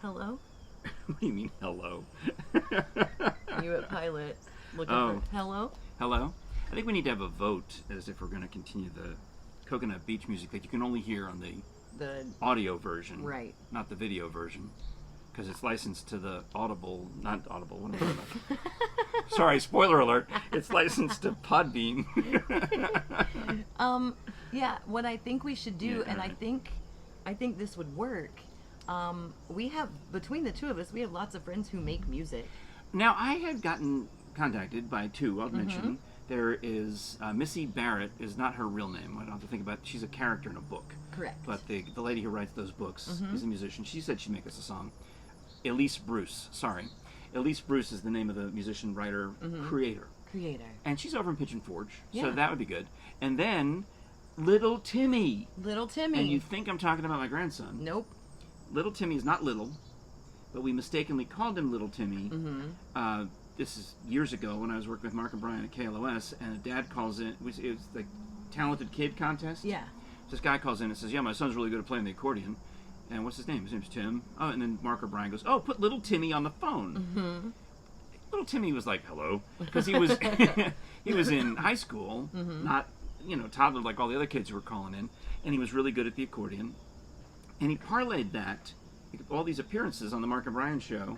Hello? What do you mean, hello? You at Pilot looking Oh. for hello? Hello? I think we need to have a vote as if we're going to continue the Coconut Beach music that you can only hear on the The audio version. right. Not the video version. Because it's licensed to the Audible, not Audible, what am I talking about? Sorry, spoiler alert. It's licensed to Podbean. Yeah, what I think we should do, Yeah, and alright. I think this would work. We have, between the two of us, we have lots of friends who make music. Now, I have gotten contacted by two, I'll mention. There is Missy Barrett, is not her real name. I don't have to think about it. She's a character in a book. Correct. But the lady who writes those books is a musician. She said she'd make us a song. Elise Bruce, sorry. Elise Bruce is the name of the musician, writer, creator. Creator. And she's over in Pigeon Forge, Yeah. so that would be good. And then, Little Timmy. Little Timmy. And you think I'm talking about my grandson. Nope. Little Timmy is not little, but we mistakenly called him Little Timmy. This is years ago when I was working with Mark and Brian at KLOS, and a dad calls in. It was the Talented Kid contest. Yeah. This guy calls in and says, "Yeah, my son's really good at playing the accordion." And what's his name? His name's Tim. Oh, and then Mark or Brian goes, "Oh, put Little Timmy on the phone." Little Timmy was like, "Hello," because he was he was in high school, not toddler like all the other kids who were calling in, and he was really good at the accordion. And he parlayed that, all these appearances on the Mark and Brian show,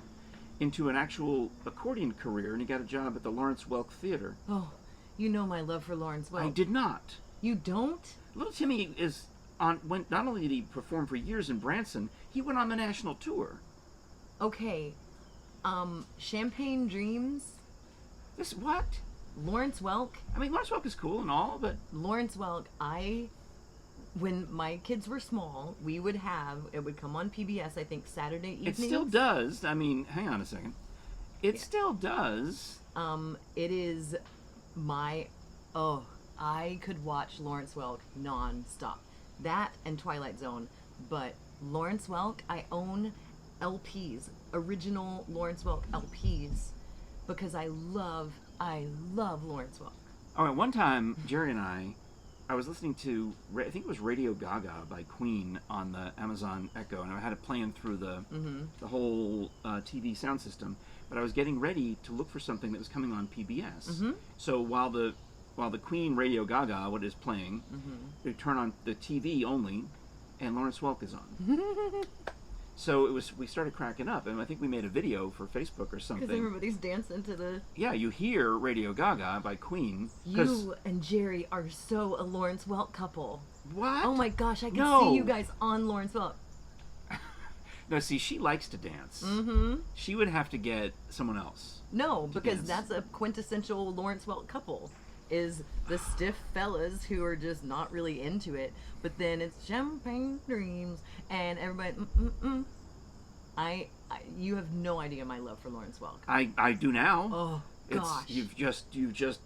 into an actual accordion career, and he got a job at the Lawrence Welk Theater. Oh, you know my love for Lawrence Welk. I did not. You don't? Little Timmy is not only did he perform for years in Branson, he went on the national tour. Okay. Champagne Dreams, This what? Lawrence Welk. I mean, Lawrence Welk is cool and all, but Lawrence Welk, when my kids were small, it would come on PBS, I think, Saturday evenings. it still does. I mean, hang on a second. It still does. It is I could watch Lawrence Welk non-stop. That and Twilight Zone. But Lawrence Welk, I own LPs, original Lawrence Welk LPs, because I love Lawrence Welk. All right, one time, Jerry and I was listening to, I think it was Radio Gaga by Queen on the Amazon Echo, and I had it playing through the whole TV sound system. But I was getting ready to look for something that was coming on PBS. So while the Queen Radio Gaga, what is playing, they turn on the TV only, and Lawrence Welk is on. So we started cracking up, and I think we made a video for Facebook or something. Because everybody's dancing to the... Yeah, you hear Radio Gaga by Queen. You and Jerry are so a Lawrence Welk couple. What? Oh my gosh, I can No. see you guys on Lawrence Welk. No, see, she likes to dance. She would have to get someone else. No, because dance. that's a quintessential Lawrence Welk couple. Is the stiff fellas who are just not really into it, but then it's Champagne Dreams and everybody. You have no idea my love for Lawrence Welk. I do now. Oh gosh. You've just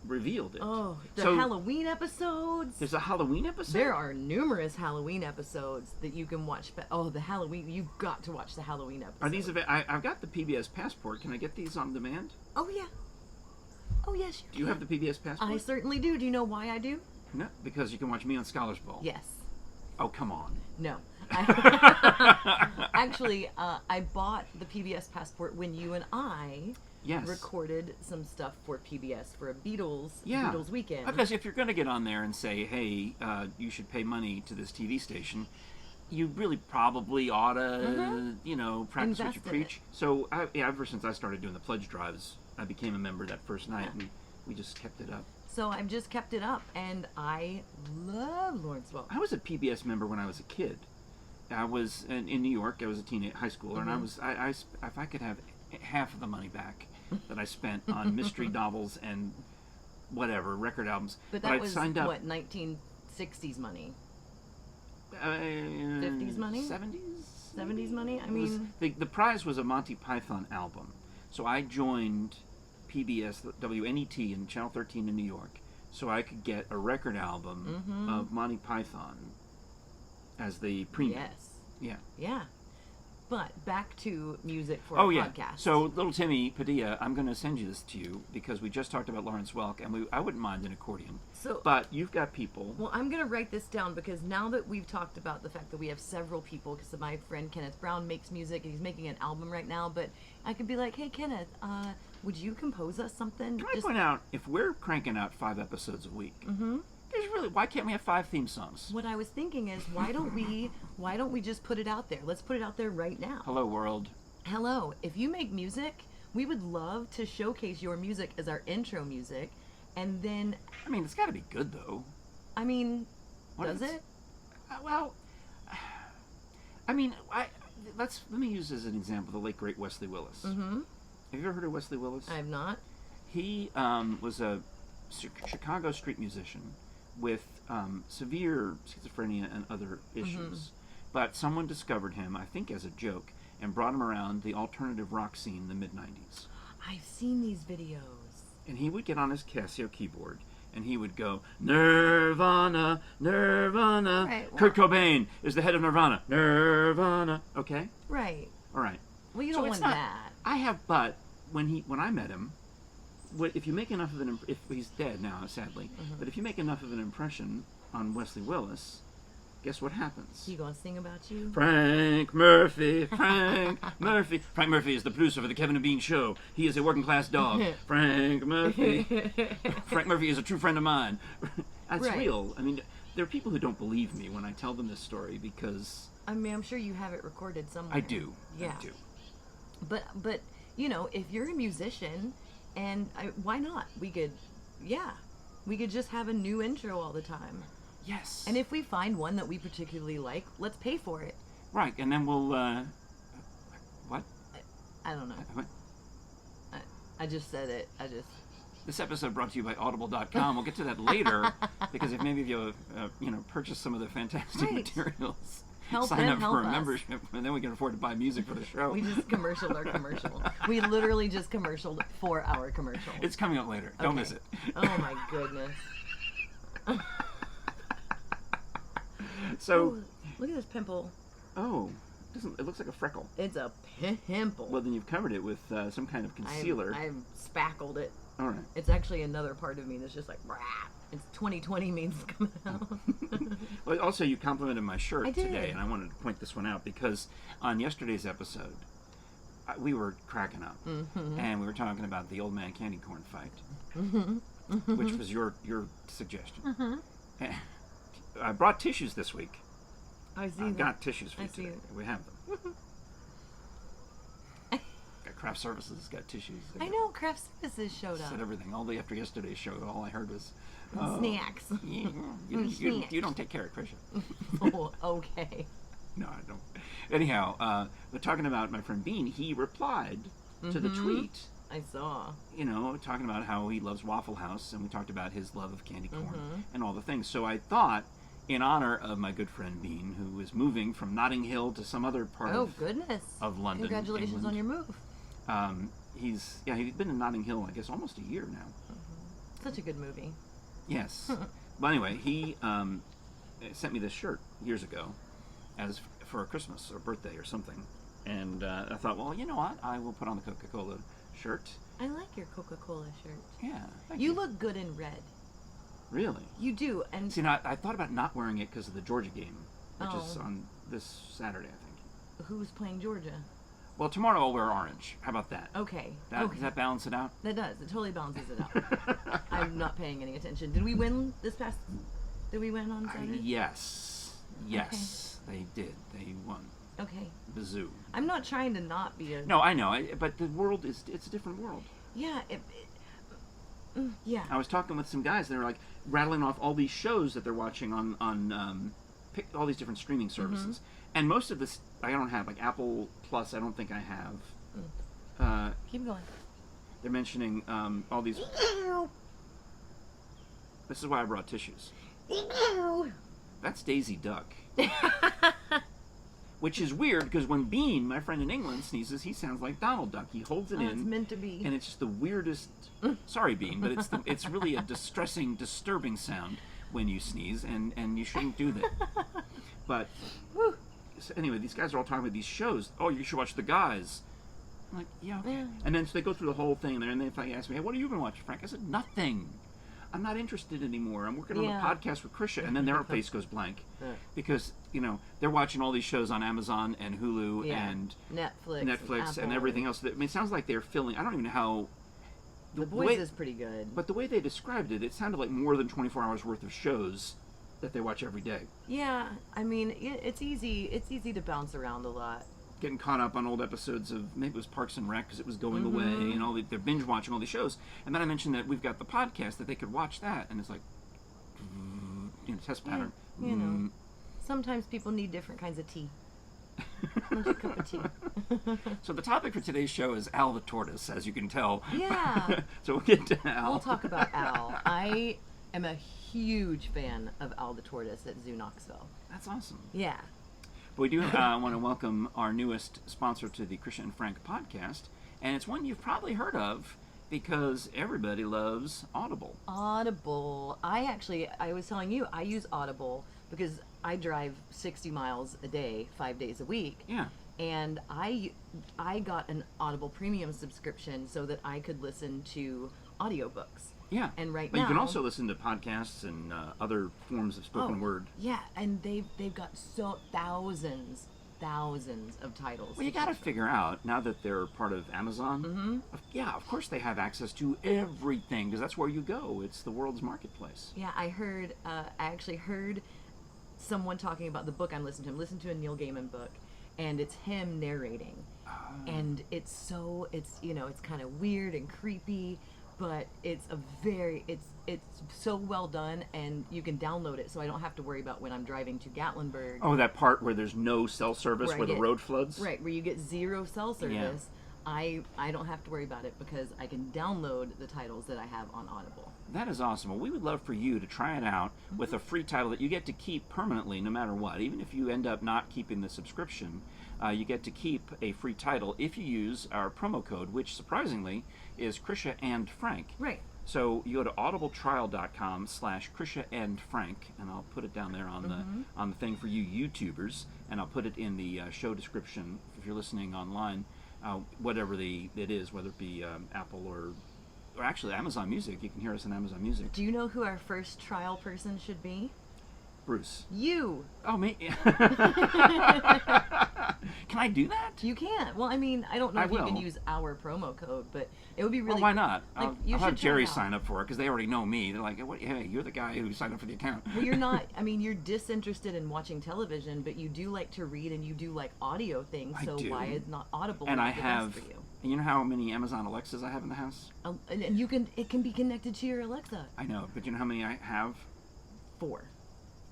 revealed it. Oh, the So, Halloween episodes. There's a Halloween episode? There are numerous Halloween episodes that you can watch. The Halloween. You've got to watch the Halloween episodes. Are these I've got the PBS passport. Can I get these on demand? Oh yeah. Oh yes. Do you have the PBS passport? I certainly do. Do you know why I do? No, because you can watch me on Scholars Bowl. Yes. Oh, come on. No. Actually, I bought the PBS passport when you and I Yes. recorded some stuff for PBS for a Beatles Yeah. Beatles weekend. Because if you're going to get on there and say, hey, you should pay money to this TV station, you really probably ought to, practice what Invest you in preach. So ever since I started doing the pledge drives, I became a member that first night, and we just kept it up. So I've just kept it up, and I love Lawrence Welk. I was a PBS member when I was a kid. I was in New York. I was a high schooler, and if I could have half of the money back that I spent on mystery novels and whatever record albums, But that I was signed up. what, 1960s money, 50s 50s money, 70s, 70s money. I mean, the prize was a Monty Python album, so I joined PBS WNET in Channel 13 in New York, so I could get a record album of Monty Python as the premium. yes, Yeah. yeah. But back to music for Oh, a yeah. podcast. So, little Timmy Padilla, I'm going to send you this to you because we just talked about Lawrence Welk, and I wouldn't mind an accordion. But you've got people. Well, I'm going to write this down because now that we've talked about the fact that we have several people, because my friend Kenneth Brown makes music, and he's making an album right now, but I could be like, hey, Kenneth, would you compose us something? Can I point out, if we're cranking out 5 episodes a week, why can't we have 5 theme songs? What I was thinking is, why don't we just put it out there? Let's put it out there right now. Hello, world. Hello. If you make music, we would love to showcase your music as our intro music, and then... I mean, it's got to be good, though. I mean, does it? Well, I mean, let me use as an example the late, great Wesley Willis. Mm-hmm. Have you ever heard of Wesley Willis? I have not. He was a Chicago street musician with severe schizophrenia and other issues. But someone discovered him, I think as a joke, and brought him around the alternative rock scene in the mid-90s. I've seen these videos. And he would get on his Casio keyboard, and he would go, Nirvana, Nirvana. Right, well, Kurt Cobain is the head of Nirvana. Nirvana. Okay? Right. All right. Well, you don't want that. I have, but when I met him, if you make enough of if he's dead now, sadly, but if you make enough of an impression on Wesley Willis, guess what happens? He gonna sing about you? Frank Murphy, Frank Murphy. Frank Murphy is the producer for the Kevin and Bean Show. He is a working class dog. Frank Murphy. Frank Murphy is a true friend of mine. That's real. I mean, there are people who don't believe me when I tell them this story because... I mean, I'm sure you have it recorded somewhere. I do. Yeah. I do. But you know, if you're a musician, and why not? We could just have a new intro all the time. Yes. And if we find one that we particularly like, let's pay for it. Right, and then we'll, what? I don't know. What? I just said it. This episode brought to you by Audible.com. We'll get to that later, because if maybe you, purchase some of the fantastic materials, sign up for a membership, and then we can afford to buy music for the show. We just commercialed our commercial. We literally just commercialed for our commercial. It's coming up later. Don't miss it. Oh my goodness. So, ooh, look at this pimple. Oh, it looks like a freckle. It's a pimple. Well, then you've covered it with some kind of concealer. I've spackled it. All right. It's actually another part of me that's just like, rah. It's 2020 means it's coming out. Well, also, you complimented my shirt today, and I wanted to point this one out because on yesterday's episode, we were cracking up, and we were talking about the old man candy corn fight, which was your suggestion. I brought tissues this week. I've got tissues for you today. We have them. Got craft services, got tissues. I know, craft services showed up. Said everything. All day after yesterday's show, all I heard was... snacks. You don't take care of Krisha. Oh, okay. No, I don't. Anyhow, we're talking about my friend Bean. He replied to the tweet. I saw. Talking about how he loves Waffle House, and we talked about his love of candy corn and all the things. So I thought, in honor of my good friend Bean, who is moving from Notting Hill to some other part of London. Congratulations on your move. He's been in Notting Hill, I guess, almost a year now. Such a good movie. Yes. But anyway, he sent me this shirt years ago as for a Christmas or birthday or something. And I thought, well, you know what? I will put on the Coca-Cola shirt. I like your Coca-Cola shirt. Yeah, thank you. You look good in red. Really? You do. And see, now, I thought about not wearing it because of the Georgia game, which is on this Saturday, I think. Who's playing Georgia? Well, tomorrow I'll wear orange. How about that? Okay. Does that balance it out? That does. It totally balances it out. I'm not paying any attention. Did we win Did we win on Saturday? Yes. Yes, okay. They did. They won. Okay. Bazoo. I'm not trying to not be a... No, I know. But the world it's a different world. Yeah. Yeah. I was talking with some guys. They were like rattling off all these shows that they're watching on all these different streaming services. And most of this I don't have, like Apple Plus. I don't think I have. Keep going. They're mentioning all these. This is why I brought tissues. That's Daisy Duck. Which is weird because when Bean, my friend in England, sneezes, he sounds like Donald Duck. He holds it in. It's meant to be. And it's just the weirdest. Sorry, Bean, but it's really a distressing, disturbing sound when you sneeze, and you shouldn't do that. But. Woo. so anyway, these guys are all talking about these shows. Oh, you should watch The Guys. I'm like, yeah, okay. Yeah. And then so they go through the whole thing there, and then if I ask me, hey, what have you been watching, Frank? I said, nothing. I'm not interested anymore. I'm working on a podcast with Krisha, and then their face goes blank because they're watching all these shows on Amazon and Hulu and Netflix and everything else. I mean, it sounds like they're filling. I don't even know how. The Boys is pretty good, but the way they described it, it sounded like more than 24 hours worth of shows that they watch every day. Yeah, I mean, it's easy. It's easy to bounce around a lot. Getting caught up on old episodes of, maybe it was Parks and Rec because it was going away, and they're binge watching all these shows. And then I mentioned that we've got the podcast that they could watch that, and it's like, test pattern. Yeah, sometimes people need different kinds of tea. Not your cup of tea. So the topic for today's show is Al the Tortoise, as you can tell. Yeah. So we'll get to Al. We'll talk about Al. I am a huge fan of Al the Tortoise at Zoo Knoxville. That's awesome. Yeah. But we do want to welcome our newest sponsor to the Krisha and Frank podcast, and it's one you've probably heard of because everybody loves Audible. Audible. I was telling you, I use Audible because I drive 60 miles a day, 5 days a week. Yeah. And I got an Audible premium subscription so that I could listen to audiobooks. Yeah. And but you can also listen to podcasts and other forms of spoken word. Yeah, and they've got thousands of titles. Well, you got to figure out, now that they're part of Amazon, of course they have access to everything, because that's where you go. It's the world's marketplace. Yeah, I actually heard someone talking about the book I'm listening to. I'm listening to a Neil Gaiman book, and it's him narrating. And it's kind of weird and creepy, but it's so well done, and you can download it, so I don't have to worry about when I'm driving to Gatlinburg. Oh, that part where there's no cell service, where the road floods? Right, where you get zero cell service. Yeah. I don't have to worry about it because I can download the titles that I have on Audible. That is awesome. Well, we would love for you to try it out with a free title that you get to keep permanently no matter what. Even if you end up not keeping the subscription, you get to keep a free title if you use our promo code, which surprisingly is Krisha and Frank. Right. So you go to audibletrial.com/Krisha and Frank, and I'll put it down there on the thing for you YouTubers, and I'll put it in the show description if you're listening online, whatever it is, whether it be Apple or actually Amazon Music. You can hear us on Amazon Music. Do you know who our first trial person should be? Bruce. You. Oh, me? Can I do that? You can't. Well, I mean, I don't know if you can use our promo code, but it would be really. Well, why not? Like, I'll have Jerry sign up for it because they already know me. They're like, hey, you're the guy who signed up for the account. Well, you're not. I mean, you're disinterested in watching television, but you do like to read and you do like audio things. I do. Why is not Audible? And I the have. best for you? And you know how many Amazon Alexas I have in the house? And it can be connected to your Alexa. I know, but you know how many I have? 4.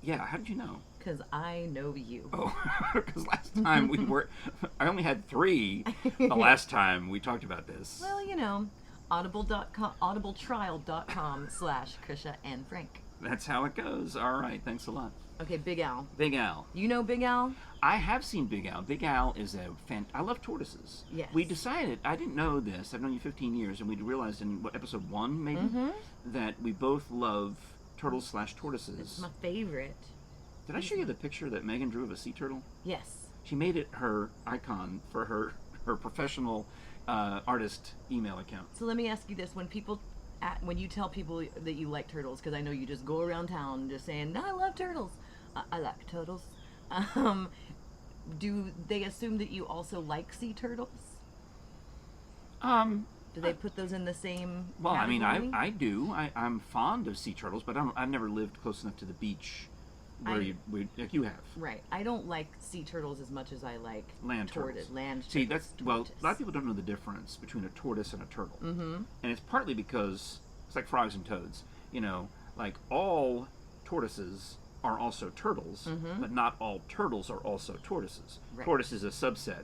Yeah, how did you know? Because I know you. Oh, because last time I only had 3 the last time we talked about this. Well, audibletrial.com/Krisha and Frank. That's how it goes. All right, thanks a lot. Okay, Big Al. Big Al. You know Big Al? I have seen Big Al. Big Al is I love tortoises. Yes. We decided, I didn't know this, I've known you 15 years, and we realized in episode 1 maybe, that we both love turtles/tortoises. It's my favorite. Did I show you the picture that Megan drew of a sea turtle? Yes. She made it her icon for her professional artist email account. So let me ask you this: when you tell people that you like turtles, because I know you just go around town just saying, "I love turtles," I like turtles. Do they assume that you also like sea turtles? Do they put those in the same? Well, category? I mean, I do. I'm fond of sea turtles, but I've never lived close enough to the beach where like you have. Right. I don't like sea turtles as much as I like land turtles. See, a lot of people don't know the difference between a tortoise and a turtle. Mm-hmm. And it's partly because it's like frogs and toads. Like all tortoises are also turtles, but not all turtles are also tortoises. Right. Tortoise is a subset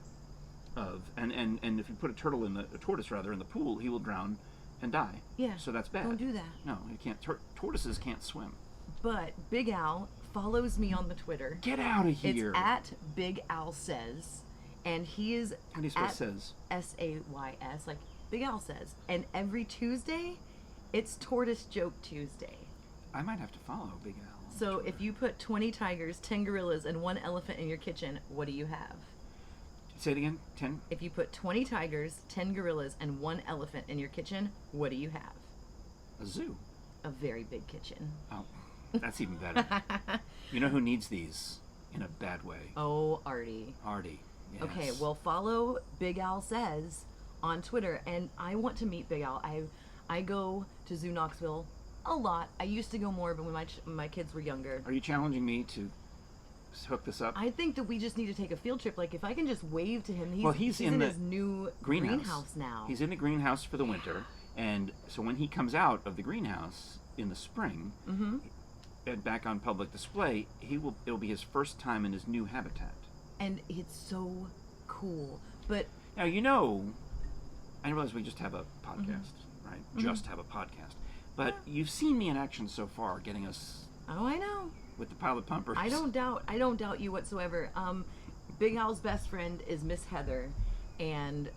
of, and if you put a tortoise in the pool, he will drown and die. Yeah. So that's bad. Don't do that. No, you can't. Tortoises can't swim. But Big Al follows me on the Twitter. Get out of here. It's at Big Al Says, and he is How do you spell says? SAYS, like Big Al Says. And every Tuesday, it's Tortoise Joke Tuesday. I might have to follow Big Al. So if you put 20 tigers, 10 gorillas, and 1 elephant in your kitchen, what do you have? Say it again. 10. If you put 20 tigers, 10 gorillas, and 1 elephant in your kitchen, what do you have? A zoo. A very big kitchen. Oh, that's even better. You know who needs these in a bad way? Oh, Artie. Artie. Yes. Okay, well, follow Big Al Says on Twitter, and I want to meet Big Al. I go to Zoo Knoxville a lot. I used to go more, but when my kids were younger. Are you challenging me to hook this up? I think that we just need to take a field trip. Like, if I can just wave to him. He's in his new greenhouse now. He's in the greenhouse for the winter, and so when he comes out of the greenhouse in the spring, and back on public display, it'll be his first time in his new habitat. And it's so cool. But now, I realize we just have a podcast, right? Just have a podcast. But you've seen me in action so far, getting us. Oh, I know. With the pilot pumpers. I don't doubt you whatsoever. Big Al's best friend is Miss Heather, and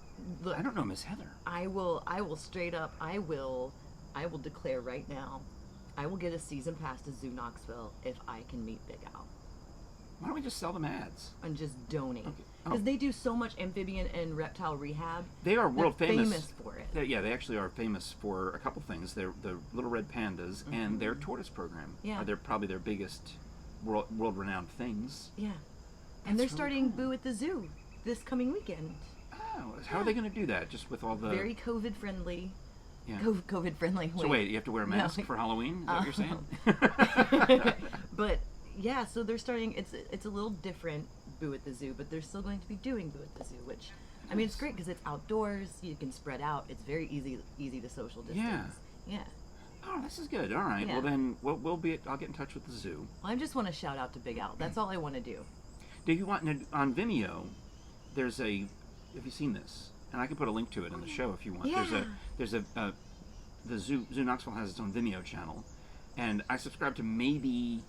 look, I don't know Miss Heather. I will straight up. I will declare right now. I will get a season pass to Zoo Knoxville if I can meet Big Al. Why don't we just sell them ads? And just donate. Okay. Because they do so much amphibian and reptile rehab. They are world famous. Famous for it. They actually are famous for a couple things. They're the Little Red Pandas and their tortoise program. Yeah. They're probably their biggest world-renowned things. Yeah. That's And they're really starting cool. Boo at the Zoo this coming weekend. Oh, how are they going to do that? Just with all the... Very COVID friendly. Yeah. COVID friendly. So wait, you have to wear a mask No. for Halloween? Is that what you're saying? But yeah, so they're starting. It's a little different Boo at the Zoo, but they're still going to be doing Boo at the Zoo, which I mean it's great because it's outdoors. You can spread out. It's very easy to social distance. Yeah. Oh, this is good. All right. Yeah. Well then, I'll get in touch with the zoo. Well, I just want to shout out to Big Al. That's all I want to do. Do you want on Vimeo? Have you seen this? And I can put a link to it in the show if you want. Yeah. The Zoo Knoxville has its own Vimeo channel, and I subscribe to maybe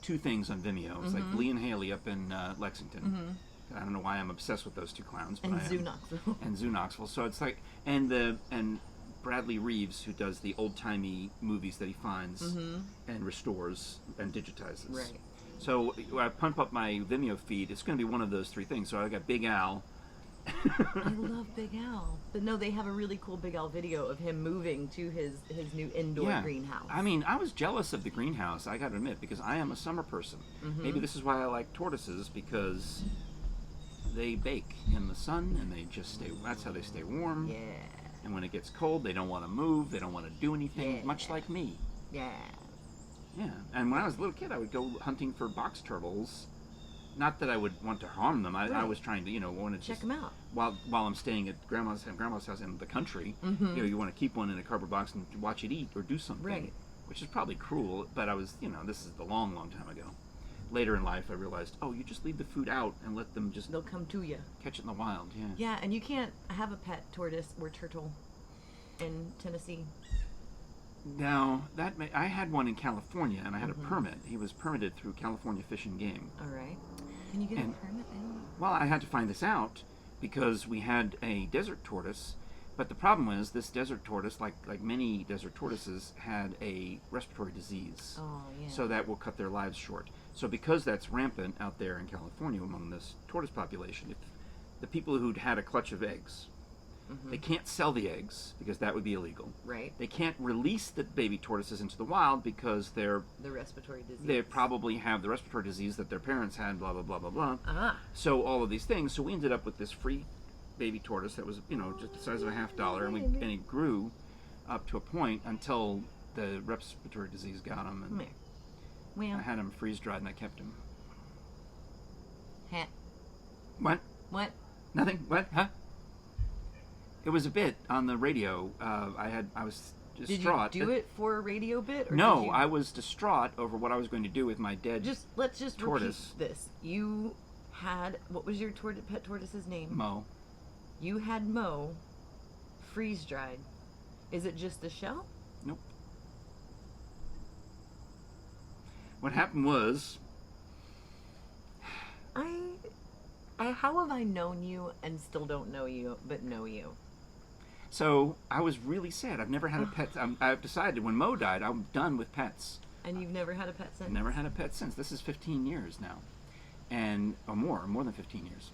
2 things on Vimeo. It's like Lee and Haley up in Lexington. I don't know why I'm obsessed with those 2 clowns, but And I am. Zoo Knoxville. And Zoo Knoxville. So it's like and Bradley Reeves, who does the old timey movies that he finds and restores and digitizes. Right. So when I pump up my Vimeo feed, it's going to be one of those 3 things. So I got Big Al. I love Big Al. But no, they have a really cool Big Al video of him moving to his new indoor greenhouse. I mean, I was jealous of the greenhouse, I got to admit, because I am a summer person. Maybe this is why I like tortoises, because they bake in the sun and they just stay, that's how they stay warm. Yeah. And when it gets cold, they don't want to move, they don't want to do anything, much like me. Yeah. Yeah. And when I was a little kid, I would go hunting for box turtles. Not that I would want to harm them. I was trying to, want to Check them out. While I'm staying at grandma's house in the country, you want to keep one in a cardboard box and watch it eat or do something, Right. which is probably cruel. But I was, this is a long time ago. Later in life, I realized, you just leave the food out and let them just They'll come to you. catch it in the wild. Yeah. Yeah, and you can't have a pet tortoise or turtle in Tennessee. Now I had one in California, and I had a permit. He was permitted through California Fish and Game. All right. Can you get a permit then? Well, I had to find this out because we had a desert tortoise, but the problem was this desert tortoise, like many desert tortoises, had a respiratory disease. Oh, yeah. So that will cut their lives short. So because that's rampant out there in California among this tortoise population, if the people who'd had a clutch of eggs, they can't sell the eggs because that would be illegal. Right. They can't release the baby tortoises into the wild because The respiratory disease. they probably have the respiratory disease that their parents had, blah, blah, blah, blah, blah. Ah. So all of these things. So we ended up with this free baby tortoise that was, just the size of a $50, and it grew up to a point until the respiratory disease got him. And Well. I had him freeze dried and I kept him. Huh. What? What? Nothing? What? Huh? It was a bit on the radio. I was distraught. Did you do it for a radio bit? Or No, did you... I was distraught over what I was going to do with my dead Let's just tortoise. repeat this. You had, what was your pet tortoise's name? Mo. You had Mo freeze dried. Is it just the shell? Nope. What happened was, how have I known you and still don't know you, but know you? so I was really sad. I've never had a pet. I've decided when Mo died, I'm done with pets. And you've never had a pet since? Never had a pet since. This is 15 years now. And, or more than 15 years.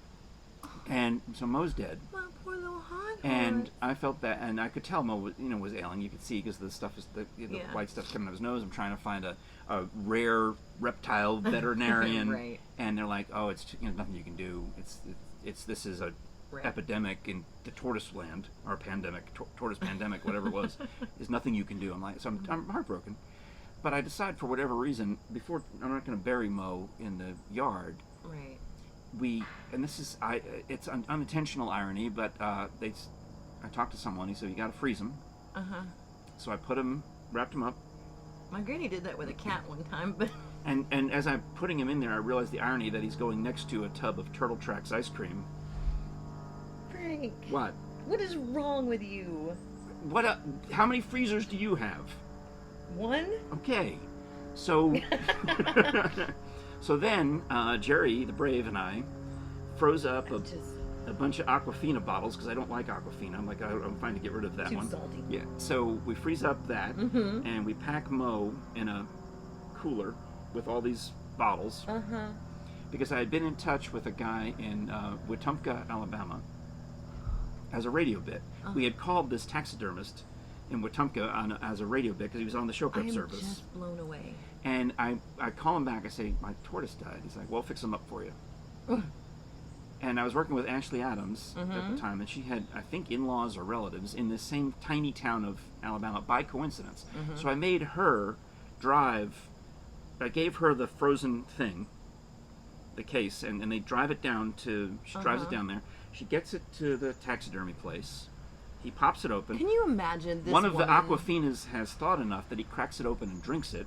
And so Mo's dead. My poor little hot And I felt that, and I could tell Mo was ailing. You could see because the stuff is the white stuff's coming out of his nose. I'm trying to find a rare reptile veterinarian, right. And they're like, "Oh, it's nothing you can do. This is a epidemic in the tortoise land or pandemic, tortoise pandemic, whatever it was. There's nothing you can do." I'm like, so I'm heartbroken. But I decide for whatever reason, before I'm not going to bury Mo in the yard. Right. It's unintentional irony, but I talked to someone. He said, "You got to freeze him." So I wrapped him up. My granny did that with a cat one time, but. And as I'm putting him in there, I realized the irony that he's going next to a tub of Turtle Tracks ice cream. Frank. What? What is wrong with you? How many freezers do you have? One. Okay, so. So then, Jerry, the Brave, and I froze up a bunch of Aquafina bottles because I don't like Aquafina. I'm trying to get rid of that one. Too salty. Yeah. So we freeze up that, and we pack Mo in a cooler with all these bottles. Because I had been in touch with a guy in Wetumpka, Alabama, as a radio bit. We had called this taxidermist in Wetumpka as a radio bit because he was on the show prep service. I'm just blown away. And I call him back. I say, "My tortoise died." He's like, "Well, fix him up for you." And I was working with Ashley Adams at the time, and she had, I think, in-laws or relatives in this same tiny town of Alabama by coincidence. So I made her drive. I gave her the frozen thing, the case, and they drive it down to. She drives it down there. She gets it to the taxidermy place. He pops it open. Can you imagine this? One of the Aquafinas has thought enough that he cracks it open and drinks it.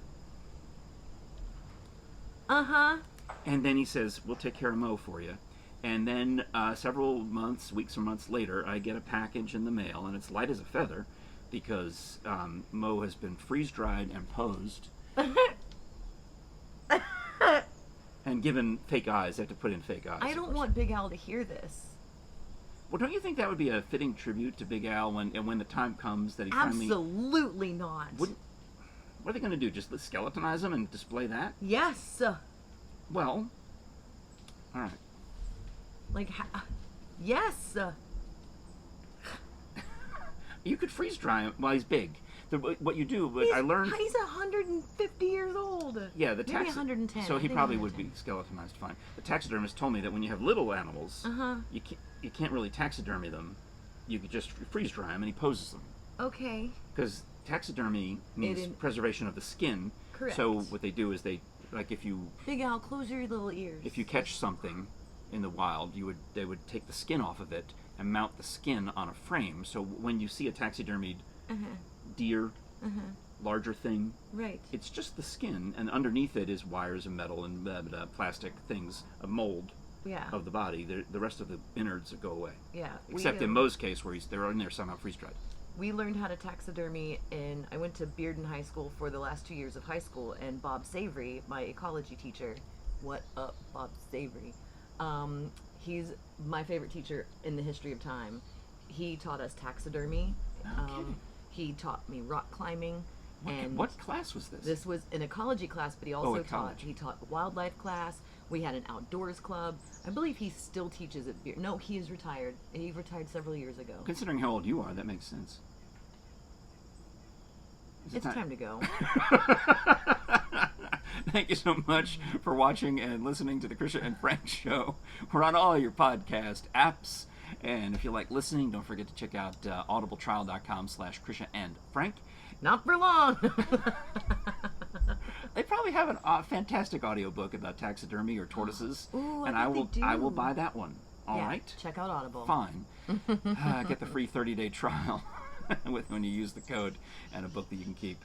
And then he says, "We'll take care of Mo for you." And then several weeks or months later, I get a package in the mail, and it's light as a feather because Mo has been freeze-dried and posed and given fake eyes. They have to put in fake eyes. I don't want Big Al to hear this. Well, don't you think that would be a fitting tribute to Big Al when the time comes that he finally... Absolutely not. What are they going to do? Just skeletonize him and display that? Yes. Well, all right. Yes. You could freeze dry him while he's big. What you do, I learned... He's 150 years old. Yeah, maybe 110. So he probably would be skeletonized fine. The taxidermist told me that when you have little animals, you can't really taxidermy them. You could just freeze dry them, and he poses them. Okay. Because taxidermy means preservation of the skin. Correct. So what they do is if you... Big Al, close your little ears. If you catch something in the wild, they would take the skin off of it and mount the skin on a frame. So when you see a taxidermied deer, larger thing, right, it's just the skin, and underneath it is wires and metal and plastic things, a mold of the body. The rest of the innards go away. Yeah. Except in Mo's case, where they're in there somehow freeze-dried. We learned how to taxidermy I went to Bearden High School for the last 2 years of high school, and Bob Savory, my ecology teacher, what up, Bob Savory? He's my favorite teacher in the history of time. He taught us taxidermy. He taught me rock climbing. What class was this? This was an ecology class, but he also taught wildlife class. We had an outdoors club. I believe he still teaches at Bearden. No, he is retired. He retired several years ago. Considering how old you are, that makes sense. It's time to go. Thank you so much for watching and listening to the Krisha and Frank Show. We're on all your podcast apps. And if you like listening, don't forget to check out audibletrial.com/Krisha and Frank. Not for long. They probably have a fantastic audiobook about taxidermy or tortoises. Ooh, and I will buy that one. All right. Check out Audible. Fine. Get the free 30-day trial when you use the code, and a book that you can keep.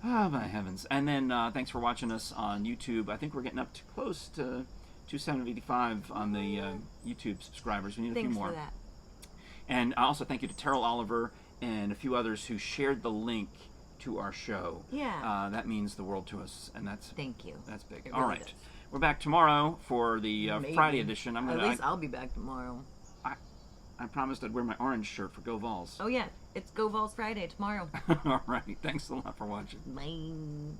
Oh, my heavens. And then thanks for watching us on YouTube. I think we're getting up to close to 275 on the YouTube subscribers. We need a few more. Thanks for that. And also thank you to Terrell Oliver and a few others who shared the link to our show. Yeah. That means the world to us, and Thank you. That's big. It All really right. does. We're back tomorrow for the Friday edition. At least I'll be back tomorrow. I promised I'd wear my orange shirt for Go Vols. Oh, yeah. It's Go Vols Friday tomorrow. All right. Thanks a lot for watching. Bye.